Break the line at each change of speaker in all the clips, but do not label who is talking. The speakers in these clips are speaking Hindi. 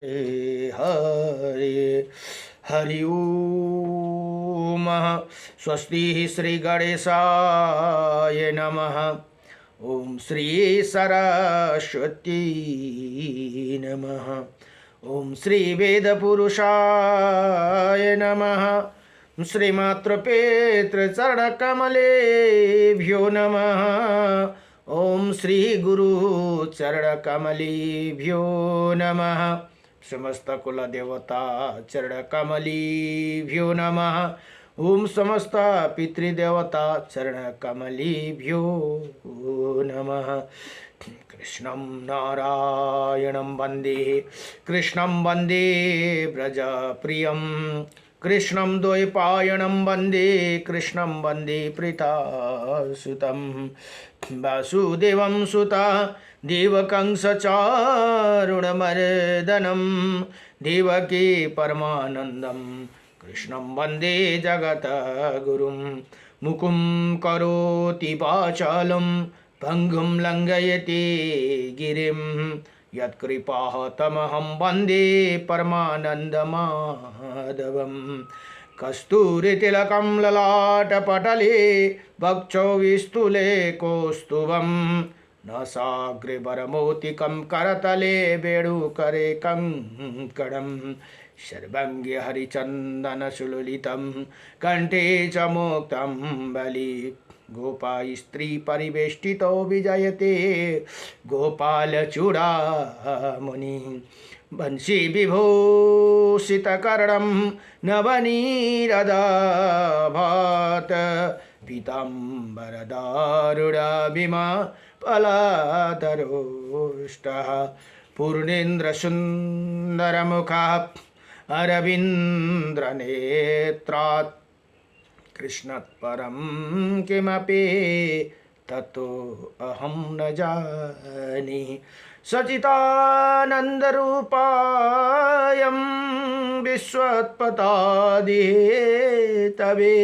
हरे हरि ओम। स्वस्ति श्री गणेशाय नमः। ओम श्री सरस्वती नमः। ओम श्री वेद पुरुषाय नमः। श्रीमातृपेतृचरणकमलेभ्यो नमः। ओम श्री गुरु चरणकमलेभ्यो नमः। समस्त कुल देवता चरण कमलीभ्यो नमः। ओम समस्त पितृदेवता चरण कमलीभ्यो नमः। कृष्णं नारायणं वन्दे कृष्णं वन्दे व्रजप्रियं कृष्णं द्वैपायनं वन्दे कृष्णं वन्दे प्रीतासुतं वासुदेवं सुता देवकं सचारुणमर्दनं देवकी परमानन्दं कृष्णं वन्दे जगद्गुरुं मुकुं करोति वाचालं भङ्गुं लङ्घयति गिरिं यत्कृपातमहं वन्दे परमानन्दमाधवं कस्तूरितिलकं ललाटपटले वक्षोविस्तुले कौस्तुभं नासाग्रवरमौक्तिकं करतले वेणुकरे कङ्कणं सर्वाङ्गे हरिचन्दनसुललितं कण्ठे च मुक्तं बलि गोपाल स्त्री परिवेष्टितो विजयते गोपालचूडामणि वंशी विभूषितकर्णं नवनीरदाभात पीताम्बरदारुणाभिमा फलाधरोष्टः पूर्णेन्द्रसुन्दरमुखः अरविन्द्रनेत्रात् कृष्णात् परं किमपि ततो अहं न जाने। सच्चिदानन्दरूपायं विश्वोत्पत्यादिहेतवे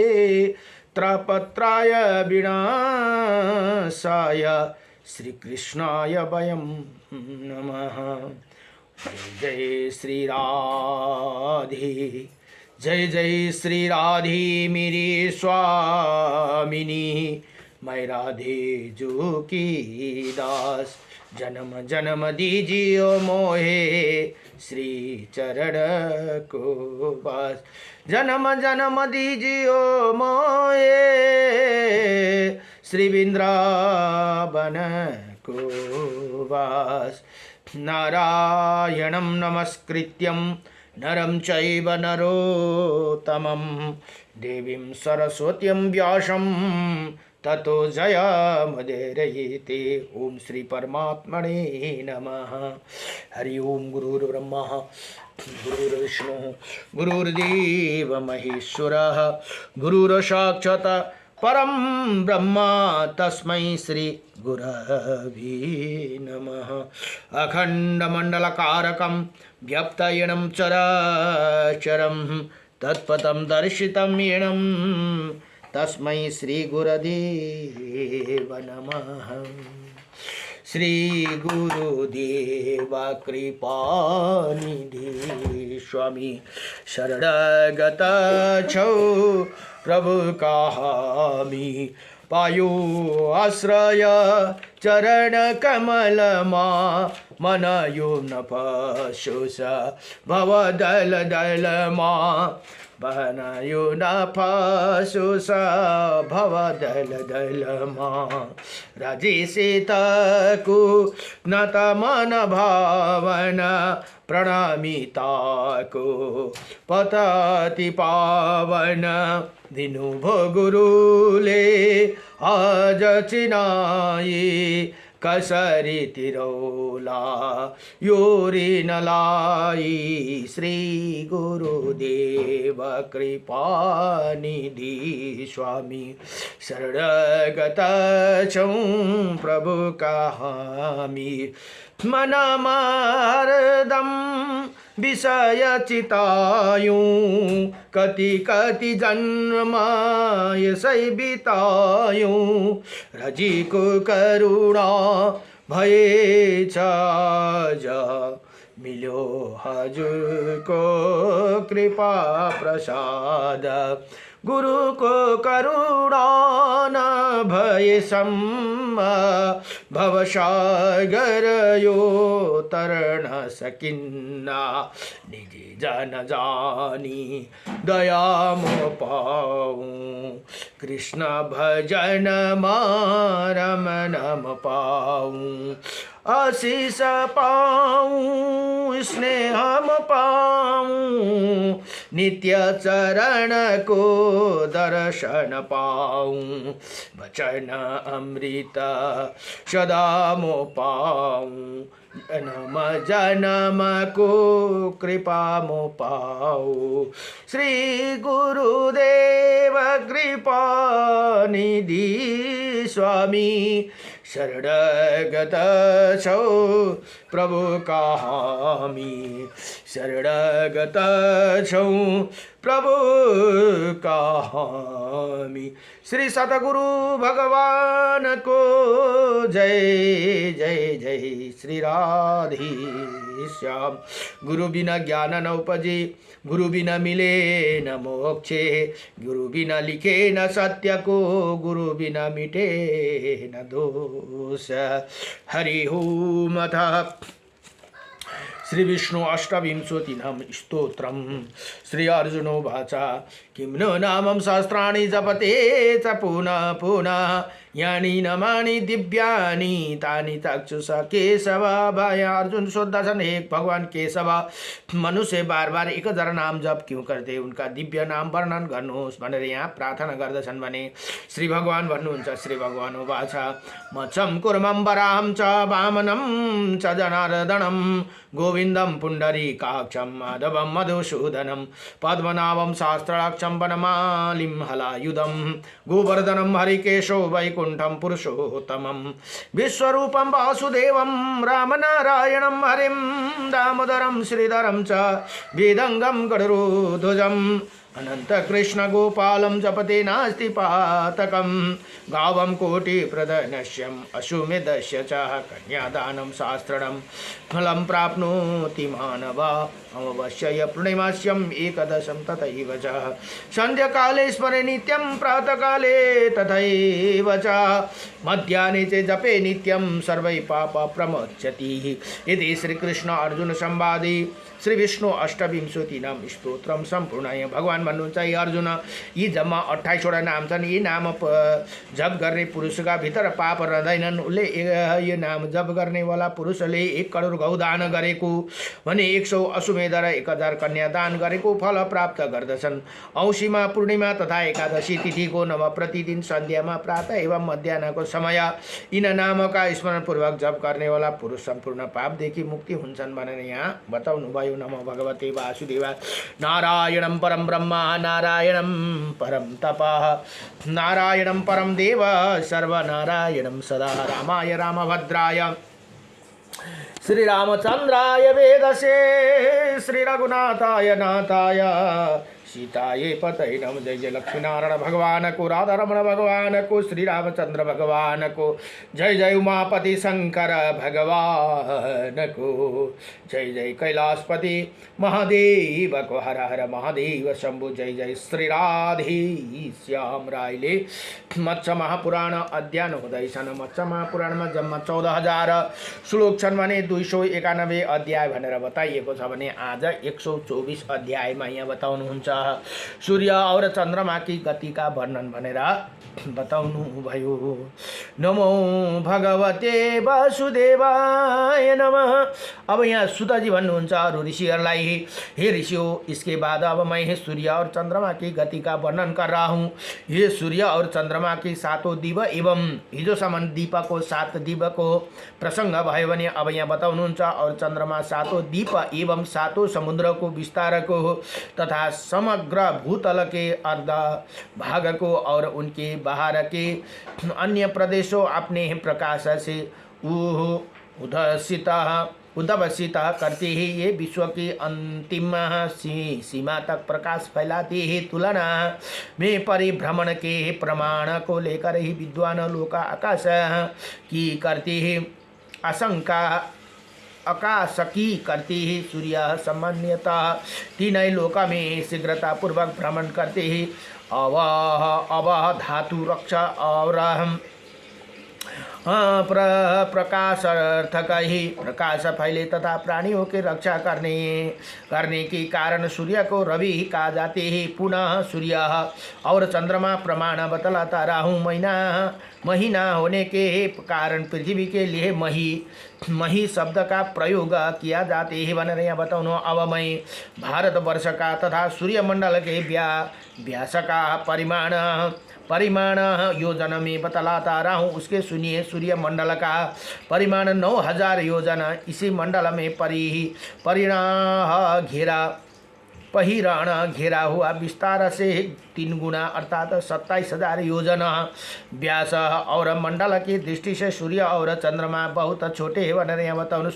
त्रपत्राय विनाशाय श्रीकृष्णाय वयं नमः। जय श्री राधे जय जय श्री राधे मेरी स्वामिनी मैं राधे जो की दास जन्म जन्म दीजियो मोहे श्री चरण को बास जन्म जन्म दीजियो मोहे श्री वृंदावन को बास। नारायणं नमस्कृत्यं नरं चैव नरोत्तमं देवीं सरस्वतीं व्यासं ततो जयमुदीरयेत्। ओम श्री परमात्मने नमः। हरि ओम। गुरुर्ब्रह्मा गुरुर्विष्णु गुरुर्देव महेश्वरः गुरुर्साक्षात् परं ब्रह्म तस्मै श्री गुरवे नमः। अखण्डमण्डलकारकं व्याप्तयेनं चराचरं तत्पदं दर्शितं येनं तस्मै श्री गुरुदेव नमः। श्री गुरुदेव कृपानिधि स्वामी शरणगत छौ प्रभु कहामि पायो आश्रय चरण कमल मा मनायो न पशुष भव दल दल मा बनायो न पशुष भव दल दल मा राजेशितकु नत मन भावन प्रणामिताको पतति पावन दिनु भो गुरुले आज चिनाई कसरी तिरौला योरी नलाई श्री गुरुदेव कृपानिधि स्वामी शरणगत छौ प्रभु कहामि मन मरदम विषय चितायूं कति कति जन्म यसै बितायूं रजी को करुणा भये छ मिल्यो हजुरको कृपा प्रसाद गुरुको करुणा नभएसम्म भवसागर यो तर्न सकिन्न निजी जन जानी दया म पाऊँ कृष्ण भजन रमन म पाऊँ आशीष पाऊँ स्नेह म पाऊँ नित्य चरण को दर्शन पाऊँ वचन अमृत सदा म पाऊँ जन्म जन्म को कृपा मो पाऊँ श्री गुरुदेव कृपा निधि स्वामी शरणगत छौ प्रभु कहामी शरणगत छौ प्रभु कहामी श्री सतगुरु भगवान को जय जय जय श्री राधे श्याम गुरु बिना ज्ञान न उपजे गुरु बिना मिले न मोक्षे गुरु बिना लिखे न सत्य को गुरु बिना मिटे न दोष हरि ओम अथ श्री विष्णु अष्टविंशतितमं स्तोत्रम श्री अर्जुनोवाच किं नो नामं सहस्राणि जपते च पुनः पुनः यानि नामानि दिव्यानि तानि चक्षुष केशव भाई अर्जुन सोद्धछन् हे भगवान केशव मनुष्य बार बार एक हजार नाम जप क्यों करते उनका दिव्य नाम वर्णन गर्नुहोस् भनेर यहाँ प्रार्थना गर्दछन् भने श्री भगवान भन्नुहुन्छ श्री भगवान उवाच मच्छं कुर्मं वराहं च वामनं च जनार्दनं गोविन्दं पुण्डरीकाक्षं माधवं मधुसूदनं पद्मनाभं सहस्राक्षं वनमालिं हलायुधं गोवर्धनं हरिकेशो वैकुण्ठं पुरुषोत्तमं विश्वरूपं वासुदेवं रामनारायणं हरिं दामोदरं श्रीधरं च वेदङ्गं गरुडध्वजम् अनंत कृष्ण गोपालं जपते नास्ति पातकं गावं कोटिप्रदनश्यम् अश्वमेधस्य च कन्यादानं शास्त्रं फलं प्राप्नोति मानवा अमावास्याय पूर्णिमास्यम् एकदशं तथैव च सन्ध्याकाले स्मरे नित्यं प्रातःकाले तथैव च मध्याह्ने च जपे नित्यं सर्वै पाप प्रमुच्यति इति श्रीकृष्ण अर्जुन संवादे श्री विष्णु अष्टविंशतिनाम स्तोत्रम सम्पूर्णाय भगवान भन्नुहुन्छ हे अर्जुन यी जम्मा 28 वटा नाम छन् यी नाम जप गर्ने पुरुषका भित्र पाप रहँदैनन् उसले यो नाम जप गर्नेवाला पुरुषले 1 करोड गौ दान गरेको भने 100 अश्वमेध र 1000 कन्या दान गरेको फल प्राप्त गर्दछन् औँसीमा पूर्णिमा तथा एकादशी तिथिको नव प्रतिदिन सन्ध्यामा प्रातः एवं मध्याह्नको समय यिन नामका स्मरणपूर्वक जप गर्नेवाला पुरुष सम्पूर्ण पापदेखि मुक्ति हुन्छन् भनेर यहाँ बताउनु भयो नमो भगवते वासुदेवाय नारायणं परम ब्रह्म नारायणं परम तपः नारायणं परम देव सर्वनारायणं सदा रामाय रामभद्राय श्री रामचंद्राय वेदसे श्री रघुनाथाय नाथाय सीताये पतये नमः जय जय लक्ष्मी नारायण भगवान को राधा रमण भगवान को श्री रामचंद्र भगवान को जय जय उमापति शंकर भगवान को जय जय कैलाशपति महादेव को हर हर महादेव शंभु जय जय श्री राधे श्याम रायले मत्स्य महापुराण अध्ययन हुँदैछन् मत्स्य महापुराणमा जम्मा 14000 श्लोक छन् भने 291 अध्याय भनेर बताइएको छ भने आज 124 अध्यायमा यहाँ बताउनुहुन्छ सूर्य और चन्द्रमा की गति का वर्णन भनेर बताउनु भयो नमो भगवते वासुदेवाय नमः अब यहाँ सुतजी भन्नुहुन्छ अरु ऋषिहरूलाई हे ऋषियों इसके बाद अब मैं सूर्य और चंद्रमा की गति का वर्णन कर रहा हूँ ये सूर्य और चंद्रमा की 7 दिव एवं हिजोसम्म दीपको 7 दिवको प्रसंग भयो भने अब यहाँ बताउनुहुन्छ और चंद्रमा 7 दीप एवं 7 समुद्रको विस्तारको तथा समग्र भूतल के अर्ध भाग को और उनके बाहर के अन्य प्रदेशों अपने प्रकाश से उद्भसित करते ही ये विश्व की अंतिम सीमा तक प्रकाश फैलाते ही तुलना में परिभ्रमण के प्रमाण को लेकर ही विद्वान लोग आकाश की करते ही आशंका आकाशकी करते हैं। सूर्य सामान्यतः तीन लोक में शीघ्रतापूर्वक भ्रमण करते हैं। अवह धातु रक्षा और प्रकाशार्थक ही प्रकाश फैले तथा प्राणियों की रक्षा करने के कारण सूर्य को रवि कहा जाते हैं। पुनः सूर्य और चंद्रमा प्रमाण बतलाता राहु महीना होने के कारण पृथ्वी के लिए मही शब्द का प्रयोग किया जाते हैं। बन रहे बताऊँ अब मैं भारतवर्ष का तथा सूर्यमंडल के व्यास का परिमाण योजन में बतलाता रहा हूँ। उसके सुनिए, सूर्य मंडल का परिमाण 9000 योजन, इसी मंडल में पहिरण घेरा हुआ विस्तार से 3 गुना अर्थात 27,000 योजन व्यास और मंडल की दृष्टि से सूर्य और चंद्रमा बहुत छोटे हैं। बन रहे हैं बताओ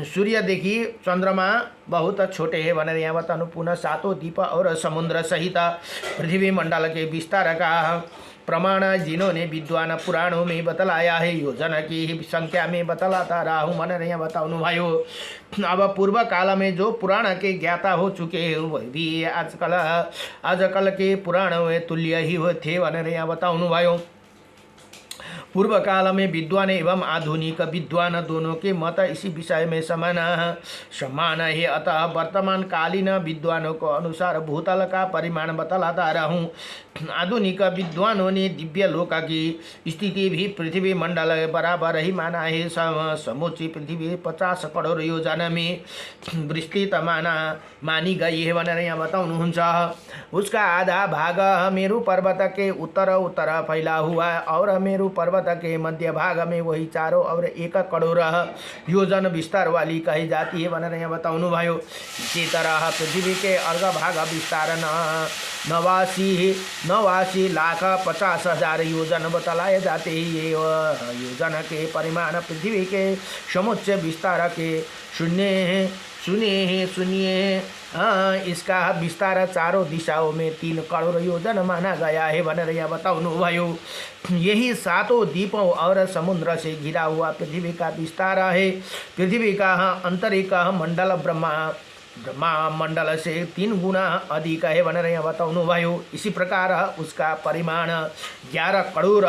सूर्य देखिए, चंद्रमा बहुत छोटे हैं। बन रहे हैं बताओ पुनः 7 द्वीप और समुद्र सहित पृथ्वी मंडल के विस्तार का प्रमाण जिन्होंने विद्वान पुराणों में बतलाया है, योजन की संख्या में बतलाता रहा हूँ। मन नहीं बताऊँ भाइयों, अब पूर्व काल में जो पुराण के ज्ञाता हो चुके हैं वह भी आजकल के पुराण में तुल्य ही थे। मन नहीं बताऊँ भाइयों, पूर्व काल में विद्वान एवं आधुनिक विद्वान दोनों के मत इसी विषय में समान है। अतः वर्तमान कालीन विद्वानों को अनुसार भूतल का परिमाण बतलाता रहा हूँ। आधुनिक विद्वानों ने दिव्य लोक की स्थिति भी पृथ्वी मंडल बराबर ही माना है। समूची पृथ्वी 50 करोड़ योजना में विस्तृत मानी गई है। भनेर यहाँ बताउनुहुन्छ। उसका आधा भाग मेरु पर्वत के उत्तर फैला हुआ है और मेरु पर्वत के मध्य भाग में वही चारों और 1 करोड़ योजन विस्तार वाली कही जाती है। भनेर यहाँ बताउनु भयो। इसी तरह पृथ्वी के अर्घ भाग विस्तार 89 लाख 50,000 योजन बतलाए जाते हैं। ये योजन के परिमाण पृथ्वी के समुच्चय विस्तार के सुनिए इसका विस्तार चारों दिशाओं में 3 करोड़ योजन माना गया है। भनेर यहाँ बताउनु भयो। यही 7 द्वीपों और समुद्र से घिरा हुआ पृथ्वी का विस्तार है। पृथ्वी का आंतरिक मंडल ब्रह्मा मंडल से 3 गुना अधिक है। भनेर यहाँ बताउनु भयो। इसी प्रकार उसका परिमाण 11 करोड़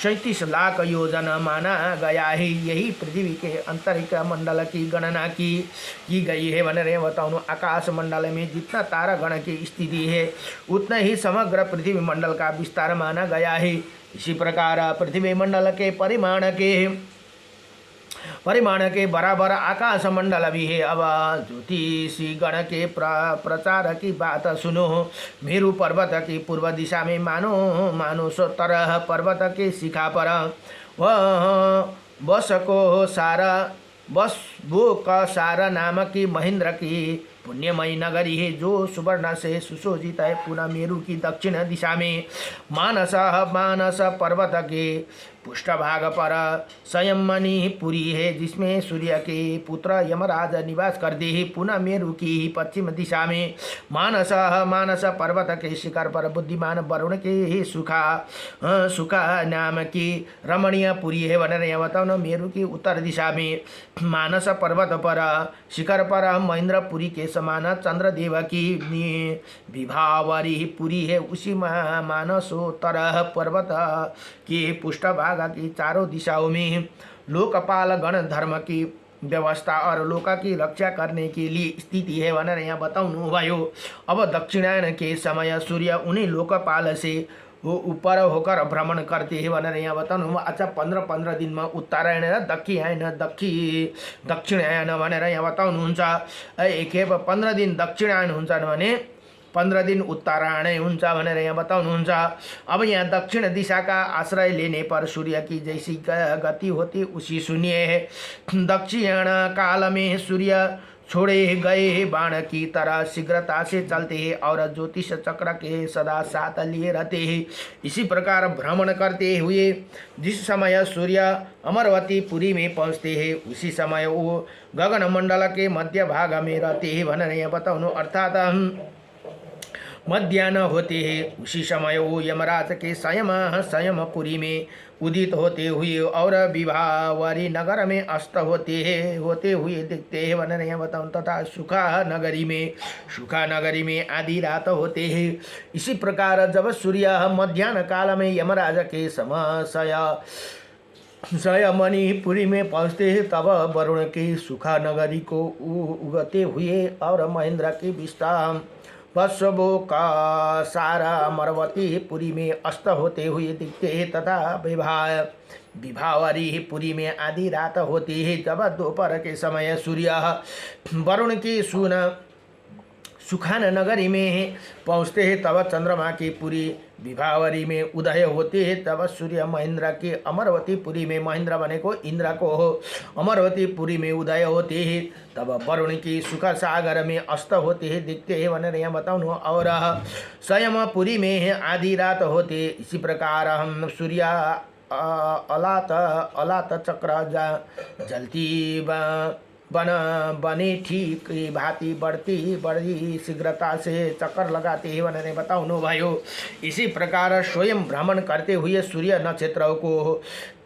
37 लाख योजन माना गया है। यही पृथ्वी के आंतरिक मंडल की गणना की गई है। भनेर यहाँ बताउनु। आकाश मंडल में जितना तारा गण की स्थिति है उतना ही समग्र पृथ्वी मंडल का विस्तार माना गया है। इसी प्रकार पृथ्वी मंडल के परिमाण के बराबर आकाश मंडल भी है। अब ज्योतिषी गण के प्रचार की बात सुनो। मेरु पर्वत की पूर्व दिशा में मानसोत्तर पर्वत के शिखा पर बसबो का सारा नाम की महेंद्र की पुण्यमयी नगरी है जो सुवर्ण से सुशोभित है। पुनः मेरु की दक्षिण दिशा में मानस पर्वत के पृष्ठभाग पर संयमनी पुरी है जिसमें सूर्य के पुत्र यमराज निवास करते हैं। पुनः मेरु की पश्चिम दिशा में मानस पर्वत के शिखर पर बुद्धिमान वरुण के सुखा नाम की रमणीय पुरी है। भनेर यहाँ बताउन। मेरु की उत्तर दिशा में मानस पर्वत पर शिखर पर महेंद्रपुरी के समान चंद्रदेव की विभावरी पुरी है। उसी मानसोत्तर पर्वत के पृष्ठभाग की चारों दिशाओं में लोकपाल गण धर्म की व्यवस्था और लोक की रक्षा करने के लिए स्थिति है। भनेर यहाँ बताउनु भयो। अब दक्षिणायन के समय सूर्य उन्हीं लोकपाल से वो ऊपर होकर भ्रमण करते हैं। भनेर यहाँ बताउनु। अच्छा 15 दिन में उत्तरायण र दक्षिणायन भनेर यहाँ बताउनुहुन्छ। एक 15 दिन दक्षिणायन हुन्छन् भने 15 दिन उत्तरायण हुन्छ भनेर यहाँ बताउनुहुन्छ। अब यहाँ दक्षिण दिशा का आश्रय लेने पर सूर्य की जैसी गति होती उसी सुनिए। दक्षिण काल में सूर्य छोड़े गए बाण की तरह शीघ्रता से चलते हैं और ज्योतिष चक्र के सदा साथ लिए रहते हैं। इसी प्रकार भ्रमण करते हुए जिस समय सूर्य अमरवती पुरी में पहुँचते हैं उसी समय वो गगन मंडल के मध्य भाग में रहते हैं। भनेर यहाँ बताउनु। अर्थात मध्याह्न होते हैं उसी समय वो यमराज के स्वयंपुरी में उदित होते हुए और विभावरी नगर में अस्त होते हुए दिखते हैं। वन रहे बताऊँ तथा सुखा नगरी में आधी रात होते हैं। इसी प्रकार जब सूर्य मध्याह्न काल में यमराज के स्वयंपुरी में पहुँचते हैं तब वरुण की सुखा नगरी को उगते हुए और महेंद्र की विश्राम पशुओं का सारा मरवती पुरी में अस्त होते हुए दिखते हैं तथा विभावरी पुरी में आधी रात होती है। जब दोपहर के समय सूर्य वरुण की सुखान नगरी में पहुँचते हैं तब चंद्रमा की पुरी विभावरी में उदय होते हैं। तब सूर्य महेंद्र के अमरवती पुरी में महेंद्र बने को इंद्र को अमरवती पुरी में उदय होते हैं। तब वरुण की सुख सागर में अस्त होते हैं दिखते हैं। वन रहे बताऊँ और स्वयंपुरी में आधी रात होते। इसी प्रकार हम सूर्य अलात चक्र जलती बने ठीक भांति बड़ी शीघ्रता से चक्कर लगाते हैं। वनने बताओ नो भाइयों, इसी प्रकार स्वयं भ्रमण करते हुए सूर्य नक्षत्रों को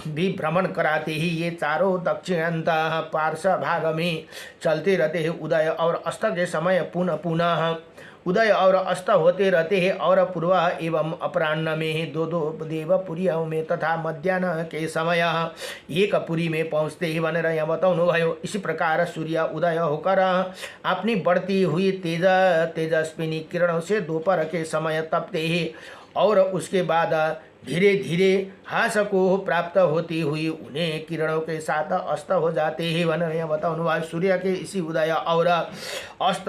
भी भ्रमण कराते ही ये चारों दक्षिणांत पार्श्व भाग में चलते रहते हैं। उदय और अस्त के समय पुनः उदय और अस्त होते रहते हैं और पूर्व एवं अपराह्न में दो देवपुरियों में तथा मध्याह्न के समय एक पुरी में पहुँचते ही। वन रहे बताओ भाइयों, इसी प्रकार सूर्य उदय होकर अपनी बढ़ती हुई तेजस्विनी किरणों से दोपहर के समय तपते हैं और उसके बाद धीरे धीरे हास को प्राप्त होती हुई उन्हें किरणों के साथ अस्त हो जाते हैं। वन रहे बताओ सूर्य के इसी उदय और अस्त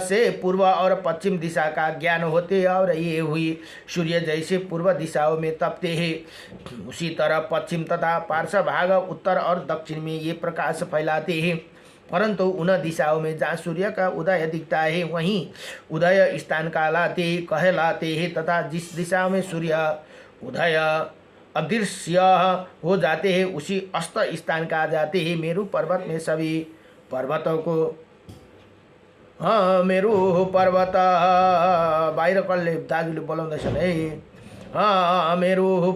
से पूर्व और पश्चिम दिशा का ज्ञान होते और ये हुई सूर्य जैसे पूर्व दिशाओं में तपते हैं उसी तरह पश्चिम तथा पार्श्व भाग उत्तर और दक्षिण में ये प्रकाश फैलाते हैं। परंतु उन दिशाओं में जहाँ सूर्य का उदय दिखता है वहीं उदय स्थान कहलाते हैं तथा जिस दिशा में सूर्य उदय अदृश्य हो जाते हैं उसी अस्त स्थान कहा जाते हैं। मेरू पर्वत में सभी पर्वतों को मेरू पर्वत बाहिर कसले दाजुले बोलाउँदैछन् है। मेरू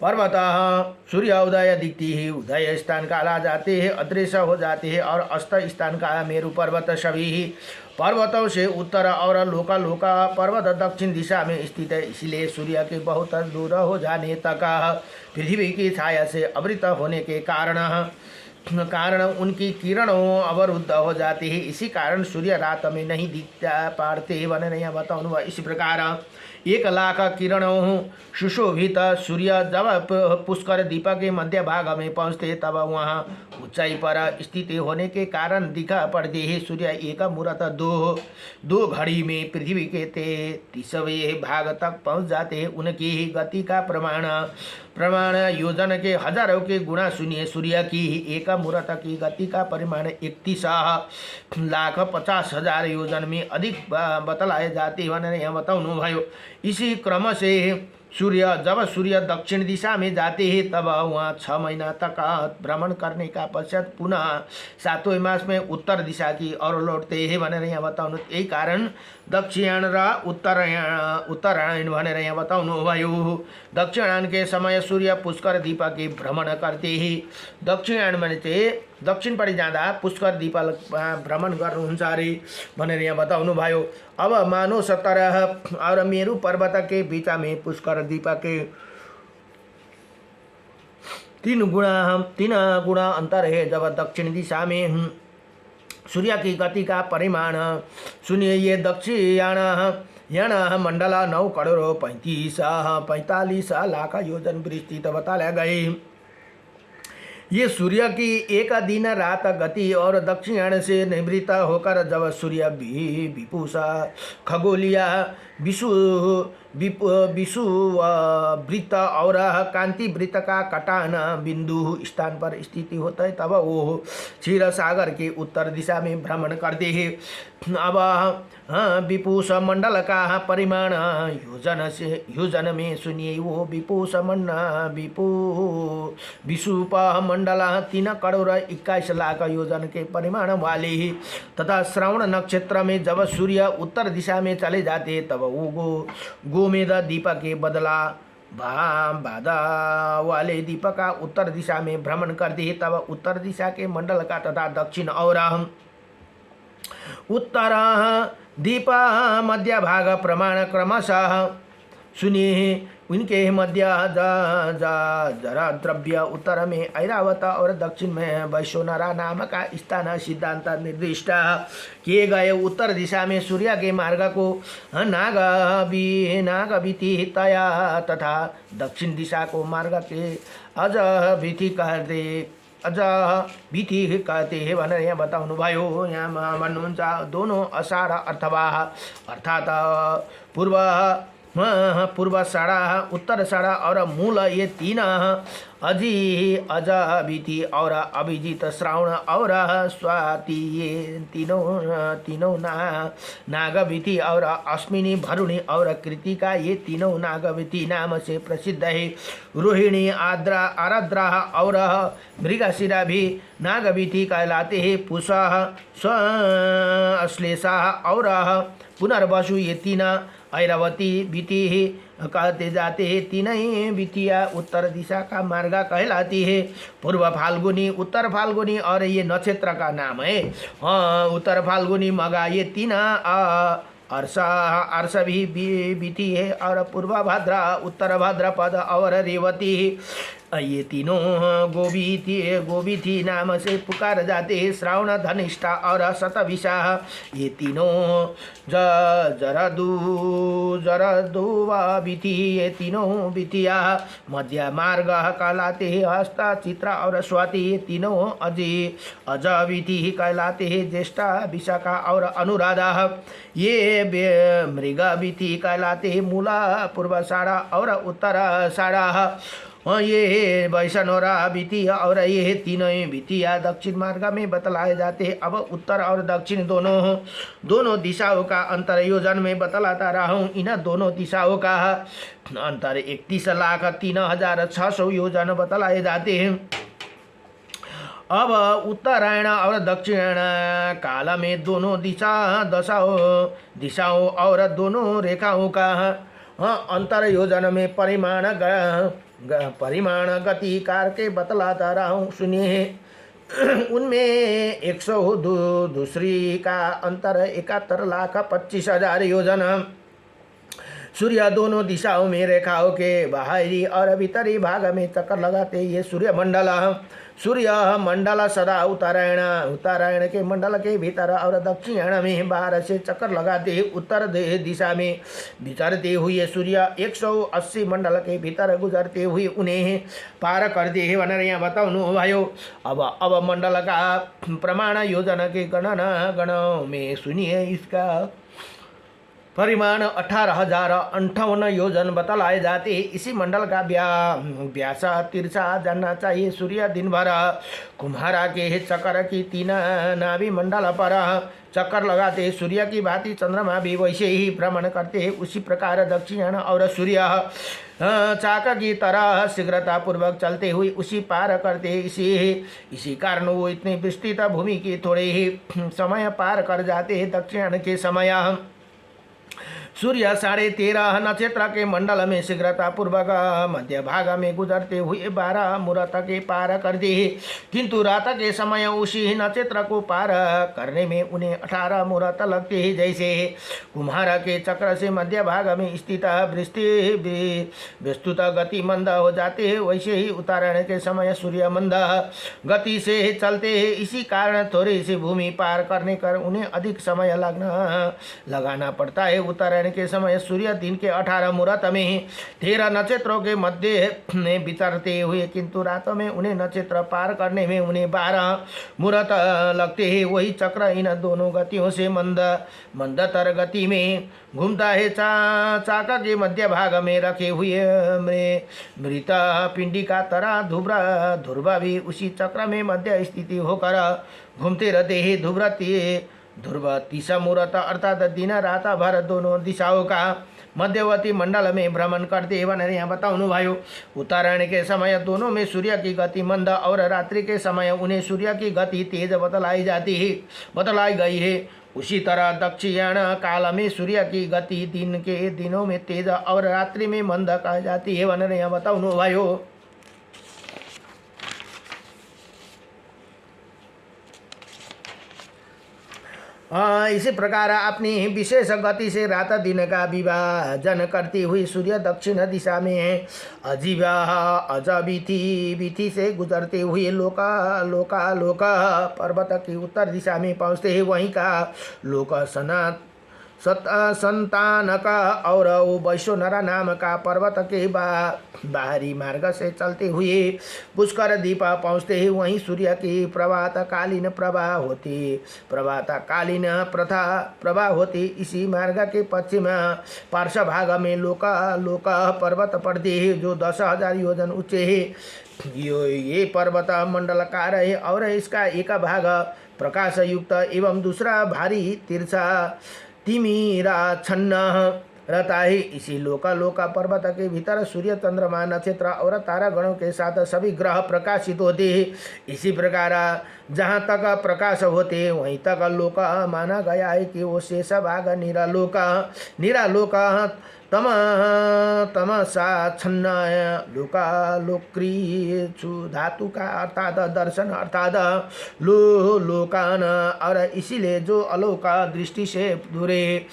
पर्वत सूर्य उदय दिखती है उदय स्थान काला जाते हैं अदृश्य हो जाते हैं और अस्त स्थान का मेरू पर्वत सभी पर्वतों से उत्तर और लोका पर्वत दक्षिण दिशा में स्थित है। इसलिए सूर्य के बहुत दूर हो जाने तक पृथ्वी की छाया से आवृत होने के कारण उनकी किरणों अवरुद्ध हो जाती है। इसी कारण सूर्य रात में नहीं दिख पाते। वन नहीं बताऊँ इसी प्रकार 1,00,000 किरणों सुशोभित सूर्य जब पुष्कर दीप के मध्य भाग में पहुँचते तब वहाँ ऊंचाई पर स्थित होने के कारण दिखा पड़ते हैं। सूर्य एक मुहूर्त दो घड़ी में पृथ्वी के 33वें भाग तक पहुँच जाते हैं। उनकी गति का प्रमाण योजन के हजारों के गुणा सुनिए। सूर्य की एक मुहूर्त की गति का परिमाण 31,50,000 योजन में अधिक बतलाए जाते हैं। यहाँ बताऊँ भाइयों, इसी क्रम से जब सूर्य दक्षिण दिशा में जाते हैं तब वहाँ 6 महीना तक भ्रमण करने का पश्चात पुनः 7वें मास में उत्तर दिशा की ओर लौटते हैं। भनेर यहाँ बताउनु यही कारण दक्षिणायन र उत्तरायण भनेर यहाँ बताउनु भयो। दक्षिणायन के समय सूर्य पुष्कर दीप के भ्रमण करते हैं। दक्षिणायन भने चाहिँ दक्षिणपट्टि जाँदा पुष्कर दीप भ्रमण गर्नुहुन्छ अरे भनेर यहाँ बताउनु भयो। अब मानो सतरह और मेरू पर्वत के बीच में पुष्कर दीप के 3 गुणा अंतर है। जब दक्षिण दिशा में सूर्य की गति का परिमाण सुनिए। ये दक्षिणायन मंडल 9 करोड़ 45 लाख योजन विस्तृत बताया गए। ये सूर्य की एक दिन रात गति और दक्षिणायन से निवृत्त होकर जब सूर्य विपुषा खगोलीय वृत्त और कांति वृत्त का कटान बिंदु स्थान पर स्थित होता है, तब वो क्षीर सागर के उत्तर दिशा में भ्रमण करते हैं। अब विपुष मंडल का परिमाण योजन में सुनिए। वो विषुप मंडल 3 करोड़ 21 लाख योजन के परिमाण वाले ही तथा श्रवण नक्षत्र में जब सूर्य उत्तर दिशा में चले जाते तब वो गोमेद दीप के बदला बाधा वाले दीप का उत्तर दिशा में भ्रमण करते तब उत्तर दिशा के मंडल का तथा दक्षिण और उत्तर दीप मध्य भाग प्रमाण क्रमशः सुनिए। उनके मध्य जरा द्रव्य उत्तर में ऐरावत और दक्षिण में वैश्वनरा नाम का स्थान सिद्धांत निर्दिष्ट किए गए। उत्तर दिशा में सूर्य के मार्ग को नागवीति तया तथा दक्षिण दिशा को मार्ग के अजभिति कहते हैं भनेर यहाँ बताउनु भयो। यहाँ भन्नुहुन्छ दोनों असार अथवा अर्थात पूर्वाषाढ़ा उत्तराषाढ़ा और मूल ये 3 अजभिति और अभिजित श्रावण और स्वाति ये तीनों नागभिति और अश्विनी भरुणी और कृतिका ये तीनों नागभिति नाम से प्रसिद्ध है। रोहिणी आराद्रा और मृगशिरा भी नागभिति कहलाते हैं। पूषा अश्लेषा और पुनर्वसु ये 3 ऐरावती विति कहते जाते हैं। 3 वितिया उत्तर दिशा का मार्ग कहलाती है। पूर्व फाल्गुनी उत्तर फाल्गुनी और ये नक्षत्र का नाम है। उत्तर फाल्गुनी मगा ये 3 अर्ष भी विति है और पूर्व भाद्रा उत्तर भाद्रपद और रेवती ये तीनों गोविथी नाम से पुकार जाते हैं। श्रावण धनिष्ठा और शतभिषा ये तीनों जरदुवा विधि ये तीनों विधिया मध्य मार्ग कहलाते हैं। हस्त चित्रा और स्वाति ये तीनों अज विधि कहलाते हैं। ज्येष्ठा विशाखा और अनुराधा ये मृग विधि कहलाते हैं। मूला पूर्वाषाढ़ा और उत्तराषाढ़ा ये वैष्णोरा विति और ये 3 वितिया दक्षिण मार्ग में बतलाए जाते हैं। अब उत्तर और दक्षिण दोनों दिशाओं का अंतर योजन में बतलाता रहा हूँ। इन दोनों दिशाओं का अंतर 31,03,600 योजन बतलाए जाते हैं। अब उत्तरायण और दक्षिण काल में दोनों दिशाओं और दोनों रेखाओं का अंतर योजन में परिमाण गति कार के बतलाता रहा हूँ। सुनिए उनमें 100 दूसरी का अंतर 71,25,000 योजन। सूर्य दोनों दिशाओं में रेखाओं के बाहरी और भीतरी भाग में चक्कर लगाते ये सूर्य मंडल सदा उत्तरायण के मंडल के भीतर और दक्षिण में बाहर से चक्कर लगाते उत्तर दिशा में विचरते हुए सूर्य 180 मंडल के भीतर गुजरते हुए उन्हें पार करते हैं भनेर यहाँ बताउनु भयो। अब मंडल का प्रमाण योजना के गणों में सुनिए। इसका परिमाण 18,058 योजन बतलाए जाते हैं। इसी मंडल का व्यास तिरछा जानना चाहिए। सूर्य दिन भर कुम्हारा के चक्कर की 3 नाभि मंडल पर चक्कर लगाते। सूर्य की भांति चंद्रमा भी वैसे ही भ्रमण करते हैं। उसी प्रकार दक्षिण और सूर्य चाक की तरह शीघ्रता पूर्वक चलते हुए उसी पार करते। इसी कारण वो इतनी विस्तृत भूमि की थोड़े ही समय पार कर जाते हैं। दक्षिण के समय सूर्य 13.5 नक्षत्र के मंडल में शीघ्रता पूर्वक मध्य भाग में गुजरते हुए 12 मुहूर्त के पार करते हैं, किंतु रात के समय उसी नक्षत्र को पार करने में उन्हें 18 मुहूर्त लगते हैं। जैसे कुम्हार के चक्र से मध्य भाग में स्थित विस्तृत गति मंद हो जाते हैं, वैसे ही उत्तरायण के समय सूर्य मंद गति से चलते हैं। इसी कारण थोड़ी सी भूमि पार करने कर उन्हें अधिक समय लगाना पड़ता है। उत्तरायण उत्तरायण के समय सूर्य दिन के 18 मुहूर्त में 13 नक्षत्रों के मध्य में विचरते हुए, किंतु रातों में उन्हें नक्षत्र पार करने में उन्हें 12 मुहूर्त लगते हैं। वही चक्र इन दोनों गतियों से मंदतर गति में घूमता है। चाका के मध्य भाग में रखे हुए मृत पिंडी का तरह ध्रुव भी उसी चक्र में मध्य स्थिति होकर घूमते रहते हैं। ध्रुव 30 मुहूर्त अर्थात दिन रात भर दोनों दिशाओं का मध्यवर्ती मंडल में भ्रमण करते हैं। यहाँ बताउनु भयो, उत्तरायण के समय दोनों में सूर्य की गति मंद और रात्रि के समय उन्हें सूर्य की गति तेज बतलाई गई है। उसी तरह दक्षिण काल में सूर्य की गति दिन के दिनों में तेज और रात्रि में मंद कही जाती है। यहाँ बताउनु भयो। इसी प्रकार अपनी विशेष गति से रात दिन का विभाजन करती हुई सूर्य दक्षिण दिशा में अजबीथी से गुजरते हुए लोका पर्वत की उत्तर दिशा में पहुँचते हैं। वहीं का लोक संतानक और वैश्वनरा नाम का पर्वत के बाहरी मार्ग से चलते हुए पुष्कर द्वीप पहुँचते हैं। वहीं सूर्य की प्रभातकालीन प्रभा होती इसी मार्ग के पश्चिम पार्श्व भाग में लोक पर्वत पड़ते हैं, जो 10,000 योजन ऊंचे है। ये पर्वत मंडलाकार है और इसका एक भाग प्रकाश युक्त एवं दूसरा भारी तिरछा तिमिराच्छन्न रहता है। इसी लोका पर्वत के भीतर सूर्य चंद्रमा नक्षत्र और तारा गणों के साथ सभी ग्रह प्रकाशित होते हैं। इसी प्रकार जहाँ तक प्रकाश होते हैं वहीं तक लोक माना गया है कि वो शेष भाग निरालोक तमसा छन्न लोक्रियु धातु का अर्थात दर्शन अर्थात लोकान, और इसीलिए जो अलोका दृष्टि से दूरे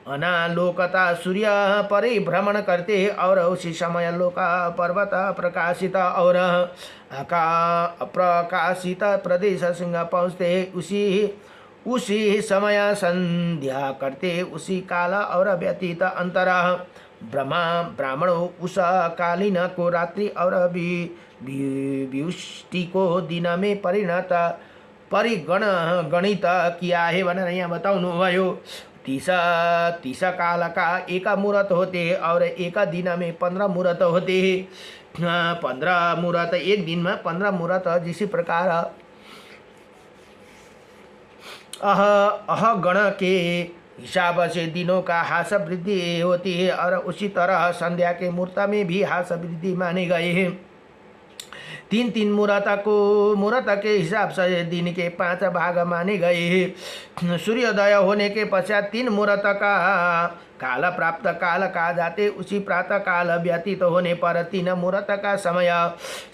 अनालोकता सूर्य परिभ्रमण करते हैं और उसी समय लोका पर्वत प्रकाशित और अप्रकाशित प्रदेश सिंह पहुँचते हैं। उसी समय संध्या करते, उसी काल और व्यतीत अंतर ब्राह्मणों उस कालीन को रात्रि और व्युष्टि को दिन में परिगणित किया है। वरना यहाँ बताउनु भयो, 30 काल का एक मुहूर्त होते हैं और एक दिन में 15 मुहूर्त होते हैं। 15 मुहूर्त एक दिन में 15 मुहूर्त, जिसी प्रकार अह गण के हिसाब से दिनों का हास वृद्धि होती है और उसी तरह संध्या के मुहूर्त में भी हास वृद्धि माने गए हैं। 3 मुहूर्त के हिसाब से दिन के 5 भाग माने गए हैं। सूर्योदय होने के पश्चात 3 मुहूर्त का काल प्राप्त काल कहा जाते, उसी प्रातः काल व्यतीत होने पर 3 मुहूर्त का समय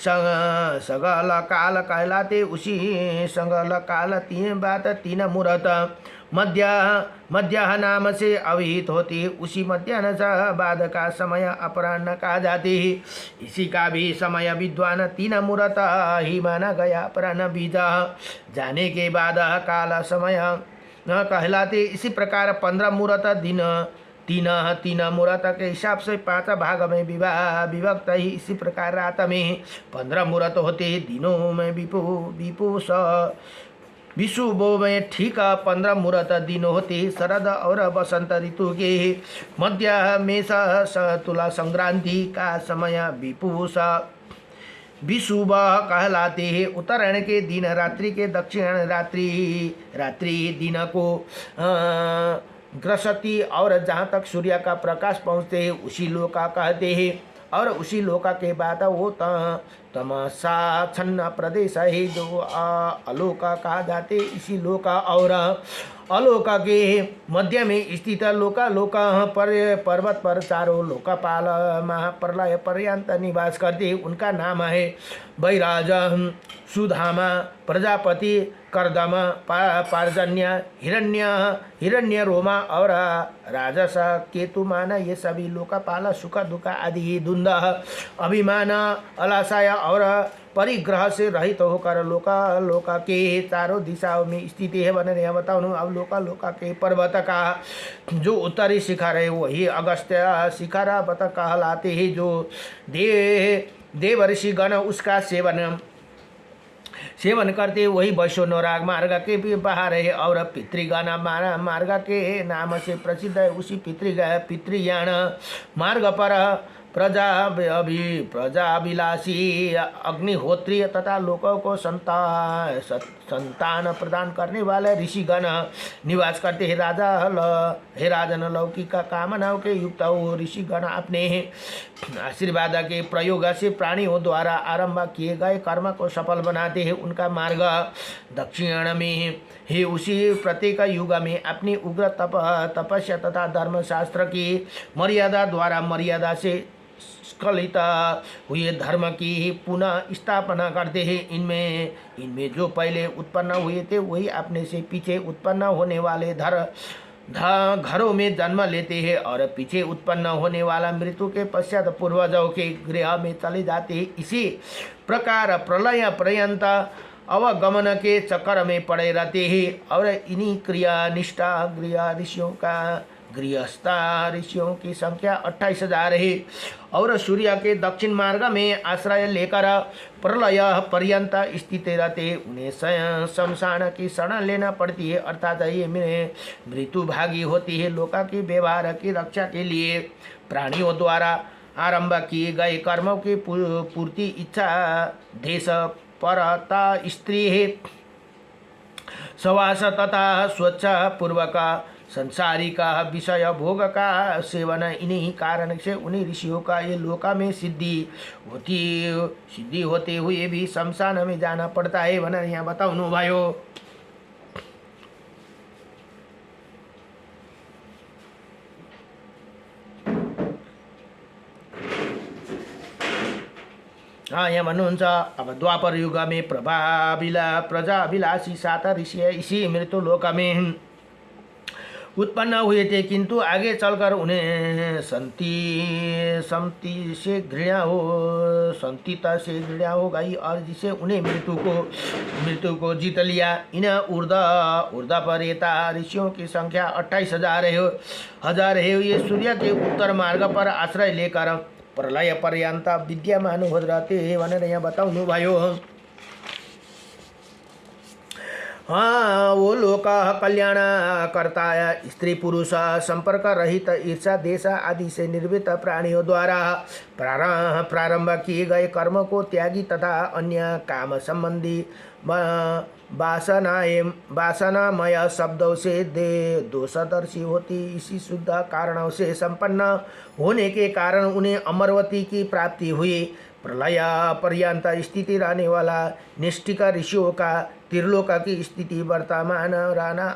सगल काल कहलाते, उसी सगल काल 3 मुहूर्त मध्याह्न नाम से अभिहित होती है। उसी मध्याह्न बाद का समय अपराह्न कहा जाते है। इसी का भी समय विद्वान 3 मुहूर्त ही माना गया। अपराह्न बीज जाने के बाद काल समय कहलाते। इसी प्रकार 15 मुहूर्त दिन 3 मुहूर्त के हिसाब से 5 भाग में विभक्त ही। इसी प्रकार रात में 15 मुहूर्त होते, दिनों में विषुव में ठीक 15 मुहूर्त दिन होते। शरद और बसंत ऋतु के मध्य में तुला संक्रांति का समय विषुव कहलाते हैं। उत्तरायण के दिन रात्रि के दक्षिण रात्रि दिन को ग्रसती और जहाँ तक सूर्य का प्रकाश पहुँचते हैं उसी लोका कहते हैं। और उसी लोका के बाद वो तमसाच्छन्न प्रदेश है जो अलोका कहा जाते। इसी लोका और अलोका के मध्य में स्थित लोका पर्वत पर चारों लोकपाल महाप्रलय पर्यंत निवास करते। उनका नाम है वैराज, सुधामा, प्रजापति, कर्दम, पार्जन्य, हिरण्य रोमा और राजस, केतुमान। ये सभी लोकपाल सुख दुख आदि धुंध, अभिमान, अलाशय और परिग्रह से रहित होकर लोका के चारों दिशाओं में स्थित है। बने यहाँ बताओ ना, अब लोका के पर्वत का जो उत्तरी शिखर है वही अगस्त्य शिखर बत कहलाते हैं। जो देव ऋषि गण उसका सेवन करते वही वैष्णवराग मार्ग के भी बाहर है और पितृगण मार्ग के नाम से प्रसिद्ध है। उसी पितृयान मार्ग पर प्रजाभिलाषी अग्निहोत्री तथा लोगों को संतान प्रदान करने वाले ऋषिगण निवास करते हैं। हे राजन, लौकिक कामनाओं के युक्त हो ऋषिगण अपने आशीर्वाद के प्रयोग से प्राणियों द्वारा आरंभ किए गए कर्म को सफल बनाते हैं। उनका मार्ग दक्षिण में है। उसी प्रत्येक युग में अपनी उग्र तपस्या तथा धर्मशास्त्र की मर्यादा द्वारा मर्यादा से स्खलित हुए धर्म की पुनः स्थापना करते हैं। इनमें जो पहले उत्पन्न हुए थे वही अपने से पीछे उत्पन्न होने वाले घरों में जन्म लेते हैं और पीछे उत्पन्न होने वाला मृत्यु के पश्चात पूर्वजों के गृह में चले जाते हैं। इसी प्रकार प्रलय पर्यंत अवगमन के चक्कर में पड़े रहते हैं और इन्हीं क्रियानिष्ठा गृहस्था ऋषियों की संख्या 28,000 है और सूर्य के दक्षिण मार्ग में आश्रय लेकर प्रलय पर्यंत स्थित रहते। उन्हें शमशान की शरण लेना पड़ती है, अर्थात ये मृत्यु भागी होती है। लोका की व्यवहार की रक्षा के लिए प्राणियों द्वारा आरंभ किए गए कर्मों की पूर्ति इच्छा देश परता स्त्री है। सवास तथा स्वच्छ पूर्वक संसारिक विषय भोग का सेवन इन्हीं कारण से उन्हीं ऋषियों का ये लोका में सिद्धि होते हुए भी शमशान में जाना पड़ता है। वरना यहाँ बताओ नो भाइयों। यहाँ भन्नुहुन्छ अब द्वापर युग में प्रजाभिलाषी 7 ऋषि इसी मृत्यु लोक में उत्पन्न हुए थे, किंतु आगे चलकर उन्हें संतिता से घृणा हो गई और जिसे उन्हें मृत्यु को जीत लिया। इन ऊर्ध्व परेता ऋषियों की संख्या 28,000 है। ये सूर्य के उत्तर मार्ग पर आश्रय लेकर प्रलय पर्यंत विद्यमान हो रहते हैं। वने यहाँ बताऊँ भाइयों, हाँ वो लोक कल्याण करता है। स्त्री पुरुष संपर्क रहित ईर्षा देश आदि से निर्मित प्राणियों द्वारा प्रारंभ किए गए कर्म को त्यागी तथा अन्य काम संबंधी वासनामय शब्दों से दोषदर्शी होती। इसी शुद्ध कारणों से संपन्न होने के कारण उन्हें अमरवती की प्राप्ति हुई। प्रलय पर्यंत स्थिति रहने वाला निष्ठिक ऋषियों का त्रिलोक की स्थिति वर्तमान रहना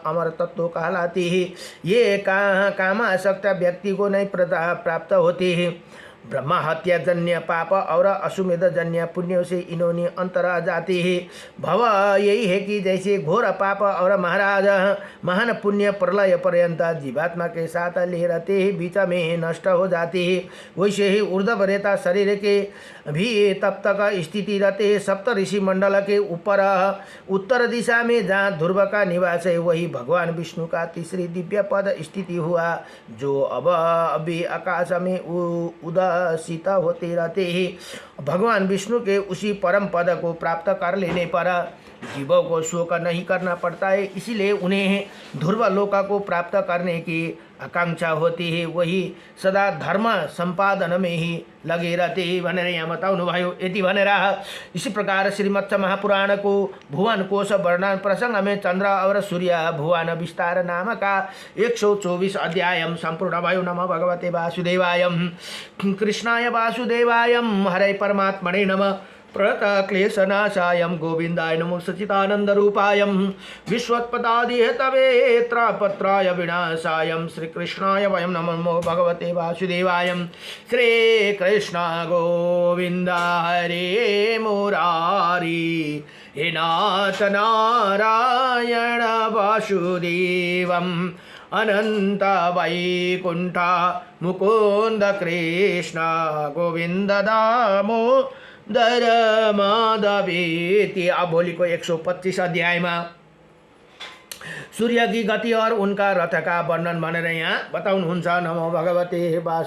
अमर तत्व कहलाती है। ये कामासक्त व्यक्ति को नहीं प्राप्त होते हैं। ब्रह्मा हत्या जन्य पाप और अश्वमेध जन्य पुण्यों से इन्होंने अंतर आ जाते हैं। भव यही है कि जैसे घोर पाप और महान पुण्य प्रलय पर्यंत जीवात्मा के साथ ले रहते हैं, बीच में नष्ट हो जाते हैं, वैसे ही ऊर्ध्व रहता शरीर के भी तब तक स्थिति रहते हैं। सप्त ऋषि मंडल के ऊपर उत्तर दिशा में जहाँ ध्रुव का निवास है वही भगवान विष्णु का तीसरी दिव्य पद स्थिति हुआ, जो अब अभी आकाश में उदासित होते रहते हैं। भगवान विष्णु के उसी परम पद को प्राप्त कर लेने पर जीवों को शोक नहीं करना पड़ता है, इसीलिए उन्हें ध्रुव लोक को प्राप्त करने की आकांक्षा होती है। वही सदा धर्म संपादन में ही लगे रहते हैं। भनेर यहाँ बताओ न भाइयों, यति भनेर इसी प्रकार श्रीमत्स महापुराण को भुवन कोश वर्णन प्रसंग में चंद्र और सूर्य भुवन विस्तार नाम का 124 अध्याय संपूर्ण भयो। नमः भगवते वासुदेवाय कृष्णाय वासुदेवाय हरे परमात्मने नमः। प्रणतक्लेशनाशाय गोविंदाय नमो सच्चिदानंदरूपाय विश्वोत्पत्तादिहेतवे त्रापत्राय विनाशाय श्रीकृष्णाय वयं नमो भगवते वासुदेवाय। श्रीकृष्ण गोविंद हरे मुरारी हे नाथ नारायण वासुदेवम् अनंत वैकुंठ मुकुंद कृष्ण गोविंद धर्मदवीति। अब भोलिको 125 अध्यायमा सूर्य की गति और उनका रथ का वर्णन भनेर यहाँ बताउनुहुन्छ। नमो भगवते वासुदेवाय।